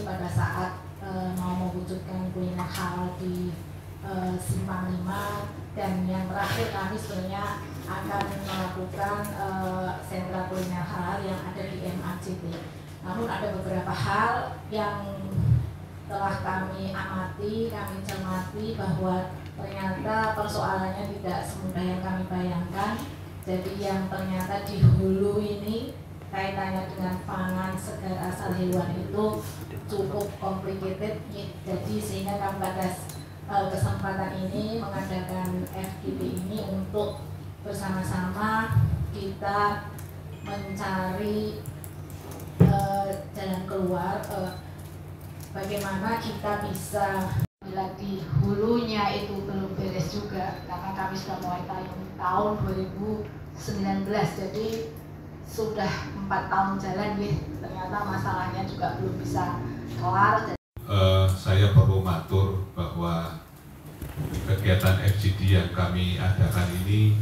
pada saat mau mewujudkan kuliner halal di Simpang 5, dan yang terakhir kami sebenarnya akan melakukan sentra kuliner halal yang ada di MACT. Namun ada beberapa hal yang telah kami amati, kami cermati bahwa ternyata persoalannya tidak semudah yang kami bayangkan. Jadi yang ternyata di hulu ini kaitannya dengan pangan segar asal hewan itu cukup complicated. Jadi sehingga kami pada kesempatan ini mengadakan FGD ini untuk bersama-sama kita mencari jalan keluar, bagaimana kita bisa, bila di hulunya itu belum beres juga, karena kami sudah mulai tahun 2019, jadi sudah 4 tahun jalan ya, ternyata masalahnya juga belum bisa kelar. Saya perlu matur bahwa kegiatan FGD yang kami adakan ini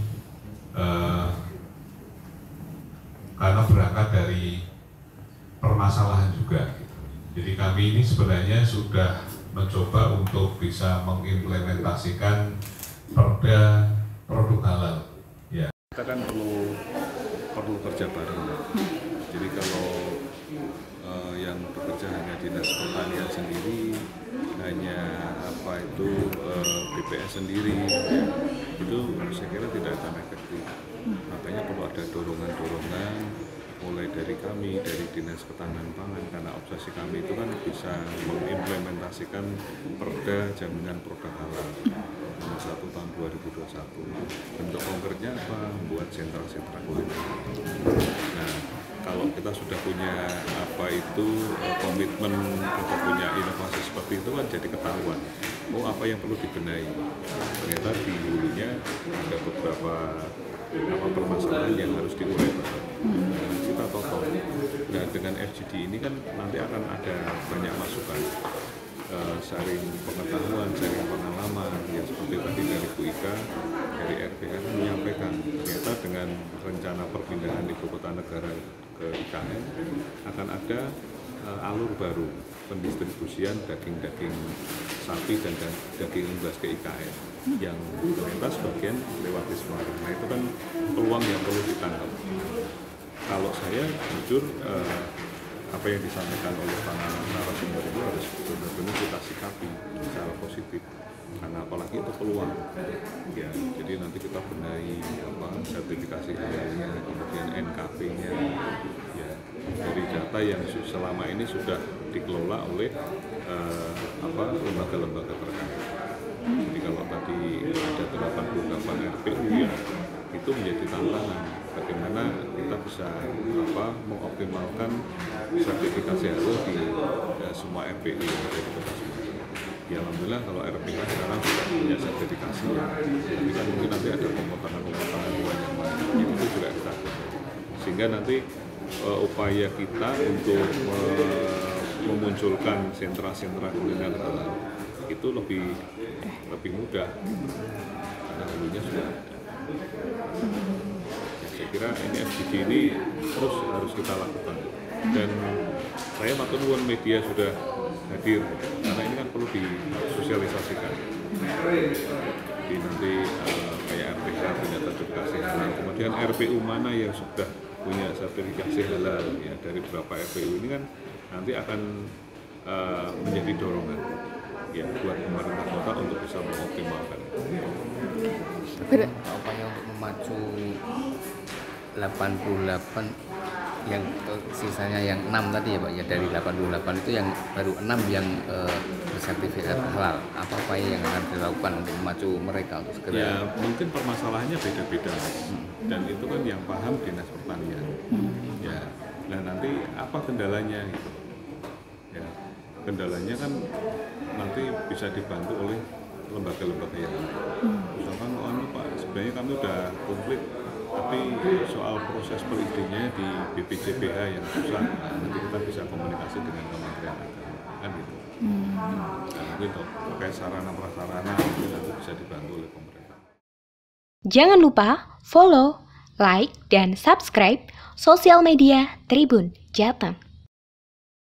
karena berangkat dari permasalahan juga. Jadi kami ini sebenarnya sudah mencoba untuk bisa mengimplementasikan perda produk halal. Ya. Kita kan perlu kerja bareng. Jadi kalau yang bekerja hanya dinas pertanian sendiri, hanya BPS sendiri, itu saya kira tidak akan efektif. Makanya perlu ada dorongan-dorongan mulai dari kami, dari Dinas Ketahanan Pangan, karena obsesi kami itu kan bisa mengimplementasikan perda jaminan produk halal nomor 1 tahun 2021. Bentuk konkretnya apa? Membuat sentra-sentra kuliner. Nah, kalau kita sudah punya komitmen untuk punya inovasi seperti itu kan jadi ketahuan. Oh, apa yang perlu dibenahi? Ternyata di hulunya ada beberapa permasalahan yang harus diurai. Kita total. Nah, dengan FGD ini kan nanti akan ada banyak masukan, sharing pengetahuan, sharing pengalaman, yang seperti tadi dari Bu Ika, dari RPH menyampaikan ternyata dengan rencana perpindahan ibu kota negara ke IKN akan ada alur baru pendistribusian daging-daging sapi dan daging unggas ke IKN yang ternyata sebagian lewat Semarang. Nah, itu kan peluang yang perlu ditangkap. Kalau saya jujur, apa yang disampaikan oleh para narasumber itu harus benar-benar kita sikapi secara positif, karena apalagi itu peluang ya. Jadi nanti kita benahi sertifikasi halalnya, kemudian NKP-nya ya, dari data yang selama ini sudah dikelola oleh lembaga-lembaga terkait. Jadi kalau tadi ada 88 RPU ya, itu menjadi tantangan bagaimana kita bisa mengoptimalkan sertifikasi halal di semua RPU yang ada di Kota Semarang. Ya alhamdulillah kalau RPU sekarang sudah punya sertifikasi ya, tapi kan mungkin nanti ada pemotongan-pemotongan hewan yang lain, itu juga kita sehingga nanti upaya kita untuk memunculkan sentra-sentra kuliner halal itu lebih mudah karena dulunya sudah ada. Saya kira ini FGD ini terus harus kita lakukan, dan saya matur nuwun media sudah hadir karena ini kan perlu disosialisasikan. Jadi nanti kayak RPH punya sertifikasi halal, kemudian RPU mana yang sudah punya sertifikasi halal ya, dari beberapa RPU ini kan nanti akan menjadi dorongan ya buat pemerintah kota untuk bisa mengoptimalkan. Upaya untuk memacu 88 yang sisanya yang 6 tadi ya Pak ya, dari 88 itu yang baru 6 yang bersertifikat halal. Apa upaya yang akan dilakukan untuk memacu mereka untuk segera? Ya mungkin permasalahannya beda-beda dan itu kan yang paham Dinas Pertanian. Ya, nah nanti apa kendalanya gitu? Ya, kendalanya kan nanti bisa dibantu oleh lembaga-lembaga yang lain. Misalkan Pak, sebenarnya kami udah komplit, tapi soal proses perizinannya di BPJPH yang susah. Nah, nanti kita bisa komunikasi dengan Kementerian Agama, kan gitu. Nah, mungkin terkait sarana prasarana mungkin nanti bisa dibantu oleh pemerintah. Jangan lupa follow, like, dan subscribe sosial media Tribun Jateng.